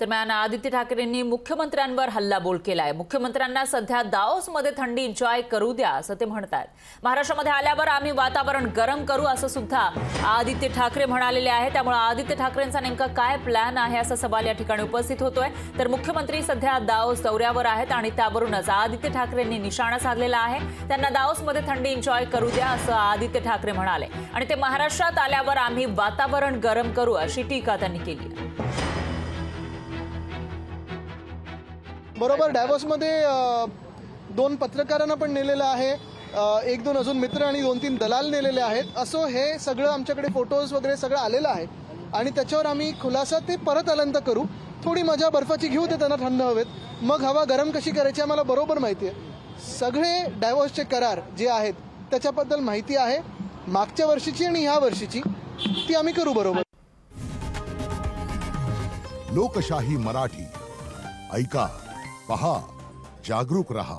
दरम्यान आदित्य ठाकरेंनी मुख्यमंत्र्यांवर हल्लाबोल केलाय। मुख्यमंत्र्यांना सध्या दाओसमध्ये थंडी एन्जॉय करू द्या असं ते म्हणतात। महाराष्ट्रामध्ये आल्यावर आम्ही वातावरण गरम करू असं सुद्धा आदित्य ठाकरे म्हणालेले आहे। त्यामुळे आदित्य ठाकरेंचा नेमका काय प्लॅन आहे असा सवाल या ठिकाणी उपस्थित होतोय। तर मुख्यमंत्री सध्या दाओस दौऱ्यावर आहेत आणि त्यावरूनच आदित्य ठाकरेंनी निशाणा साधलेला आहे। त्यांना दाओसमध्ये थंडी एन्जॉय करू द्या असं आदित्य ठाकरे म्हणाले आणि ते महाराष्ट्रात आल्यावर आम्ही वातावरण गरम करू अशी टीका त्यांनी केली आहे। बरोबर डॅव्होसमध्ये दोन पत्रकारांना पण नेलेलं आहे, एक दोन अजून मित्र आणि दोन तीन दलाल नेलेले आहेत। असो हे सगळं आमच्याकडे फोटोज वगैरे सगळं आलेलं आहे आणि त्याच्यावर आम्ही खुलासा ते परत आल्यानंतर करू। थोडी मजा बर्फाची घेऊ ते त्यांना थंड हवेत, मग हवा गरम कशी करायची आम्हाला बरोबर माहिती आहे। सगळे डॅव्होसचे करार जे आहेत त्याच्याबद्दल माहिती आहे, मागच्या वर्षीची आणि ह्या वर्षीची ती आम्ही करू बरोबर। लोकशाही मराठी ऐका, पहा, जागरूक रहा।